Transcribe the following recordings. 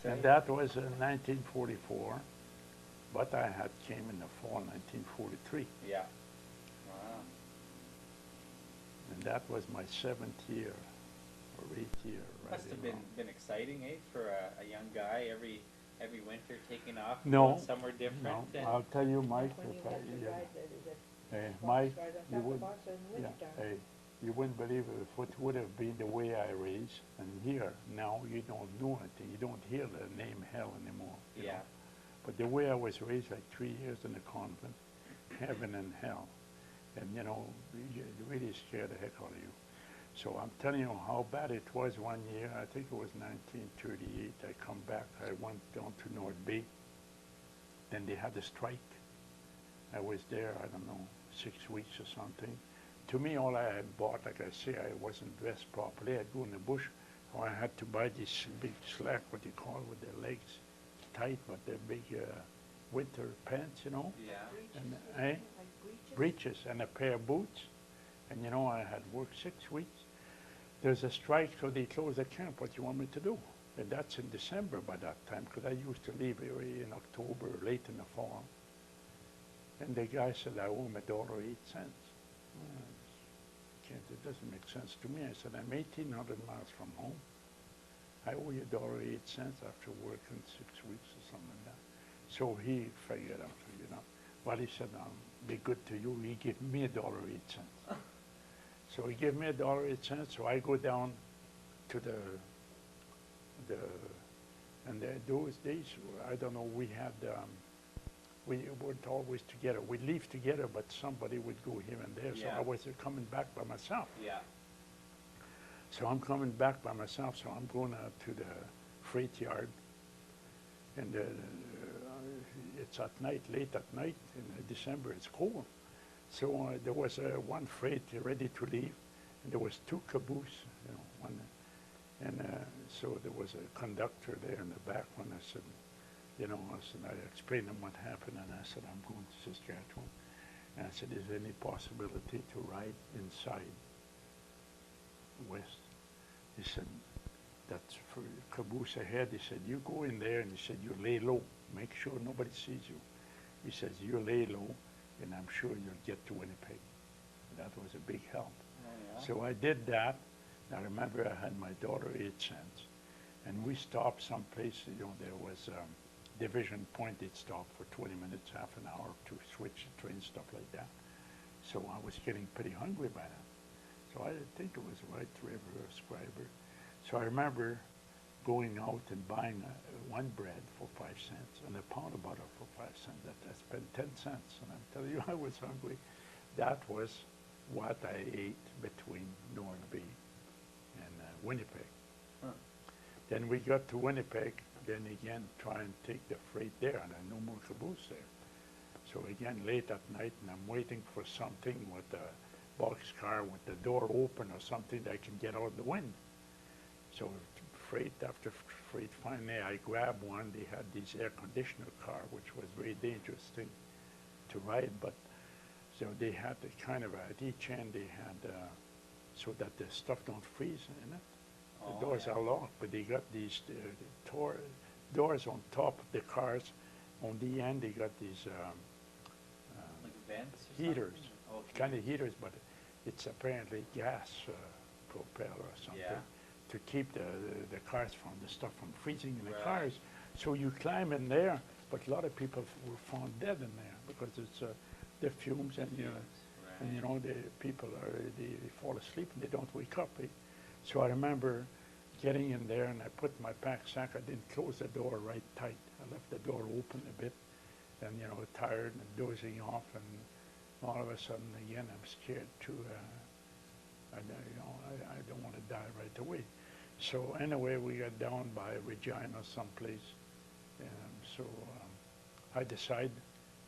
And that was in 1944, but I had came in the fall 1943, Yeah. Wow. and that was my 7th year or 8th year. Must have been exciting, eh, for a young guy every winter taking off, No, going somewhere different. no. And I'll tell you, Mike. When you If I, have to you ride know, the Mike, box ride on you top would, of box in the yeah, wintertime. you wouldn't believe it if it would have been the way I raised. And here now you don't do anything. You don't hear the name hell anymore. you Yeah. know. But the way I was raised, like 3 years in the convent, heaven and hell, and it really scared the heck out of you. So I'm telling you how bad it was one year. I think it was 1938. I come back. I went down to North Bay. Then they had a strike. I was there, I don't know, 6 weeks or something. To me, all I had bought, like I say, I wasn't dressed properly. I'd go in the bush, or I had to buy this big slack, what you call, with the legs tight, but the big winter pants, Yeah. and Like breeches and a pair of boots. And I had worked 6 weeks. There's a strike, so they closed the camp. What do you want me to do? And that's in December by that time, because I used to leave in October, late in the fall. And the guy said, I owe him $1.08. It doesn't make sense to me. I said, I'm 1,800 miles from home. I owe you $1.08 after working 6 weeks or something like that. So he figured out, Well, he said, be good to you. He gave me $1.08. So he gave me $1.08. So I go down to and those days, I don't know, we weren't always together. We'd leave together, but somebody would go here and there. So Yeah. I was coming back by myself. Yeah. So I'm coming back by myself. So I'm going out to the freight yard, and it's at night, late at night in December. It's cold. So there was one freight ready to leave, and there was 2 cabooses, one. And so there was a conductor there in the back when I said, I explained him what happened, and I said, I'm going to Saskatchewan. And I said, is there any possibility to ride inside west? He said, that's for caboose ahead. He said, you go in there, and he said, you lay low. Make sure nobody sees you. He says, you lay low, and I'm sure you'll get to Winnipeg. That was a big help. Oh, yeah. So I did that. I remember I had my $1.08, and we stopped someplace. There was Division Point. They'd stop for 20 minutes, half an hour to switch the train, stuff like that. So I was getting pretty hungry by then. So I think it was White River or Scriber. So I remember going out and buying one bread for 5 cents and a pound of butter for 5 cents. I spent 10 cents, and I'm telling you, I was hungry. That was what I ate between North Bay and Winnipeg. Huh. Then we got to Winnipeg, then again try and take the freight there, and no more caboose there. So again, late at night, and I'm waiting for something with a boxcar with the door open or something that I can get out of the wind. So freight after freight, finally I grabbed one. They had this air conditioner car, which was very dangerous thing to ride, but so they had the kind of, at each end they had, so that the stuff don't freeze in it. Oh, The doors yeah. are locked, but they got these doors on top of the cars. On the end, they got these Like vents or heaters, something? Oh, kind of heaters, but it's apparently gas propeller or something Yeah. to keep the cars from the stuff from freezing in the Right. cars. So you climb in there, but a lot of people were found dead in there because it's the fumes and Right. the people they fall asleep and they don't wake up. So I remember getting in there, and I put my pack sack. I didn't close the door right tight. I left the door open a bit, and tired and dozing off, and all of a sudden again I'm scared too. I don't want to die right away. So anyway, we got down by Regina someplace, and so I decided.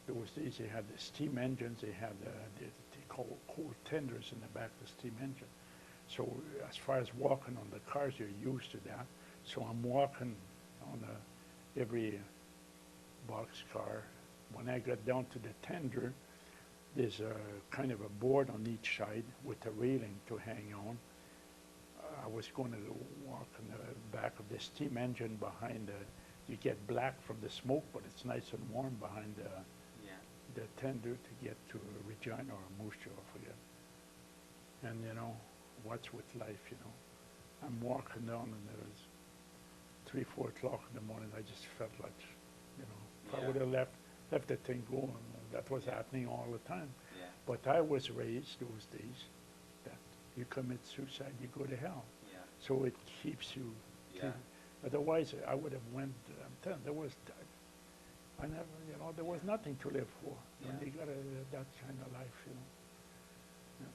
Those days they had the steam engines. They had they call coal tenders in the back of the steam engine. So as far as walking on the cars, you're used to that. So I'm walking on every boxcar. When I got down to the tender, there's a kind of a board on each side with a railing to hang on. I was going to walk in the back of the steam engine behind you get black from the smoke, but it's nice and warm behind Yeah. the tender to get to Regina or Moose Jaw, I forget. And, you know, what's with life, you know? I'm walking down and there was 3, 4 o'clock in the morning. I just felt like, you know, if I Yeah. would have left the thing going, that was happening all the time. Yeah. But I was raised those days that you commit suicide, you go to hell. Yeah. So it keeps you. Yeah. Otherwise, I would have went. I'm telling you, there was. I never, you know, there was nothing to live for. Yeah. And you got that kind of life, you know. Yeah.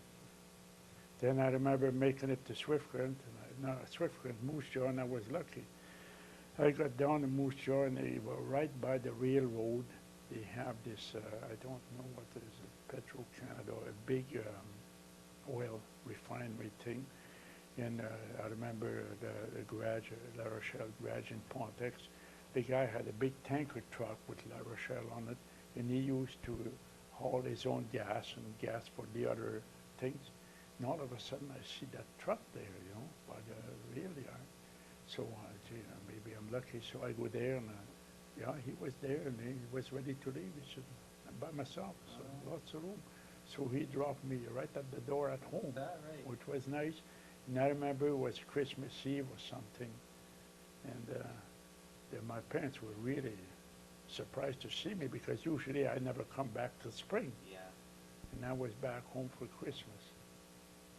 Then I remember making it to Swift Current, Swift Current, Moose Jaw, and I was lucky. I got down to Moose Jaw, and they were right by the railroad. They have this, I don't know what it is, Petro Canada, a big oil refinery thing. And I remember the garage, La Rochelle garage in Pontex. The guy had a big tanker truck with La Rochelle on it, and he used to haul his own gas and gas for the other things. And all of a sudden, I see that truck there, you know, by the rail yard. So, gee, maybe I'm lucky. So I go there, and yeah, he was there, and he was ready to leave. He said, I'm by myself, so lots of room. So he dropped me right at the door at home, That right. which was nice. And I remember it was Christmas Eve or something, and my parents were really surprised to see me because usually I never come back till spring. Yeah. And I was back home for Christmas.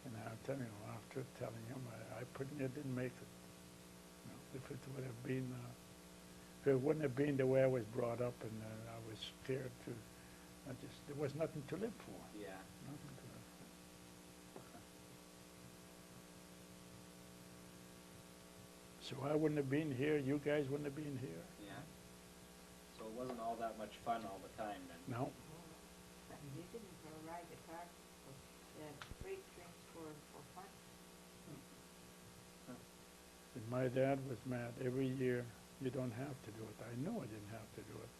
And I'm telling you, after telling him, I pretty near didn't make it. You know, if it would have been, if it wouldn't have been the way I was brought up, and I was scared to, there was nothing to live for. Yeah. Nothing to live for. So I wouldn't have been here, you guys wouldn't have been here. Yeah. So it wasn't all that much fun all the time then. No. You didn't ride the car, freight trains for fun. And my dad was mad every year, you don't have to do it. I know I didn't have to do it.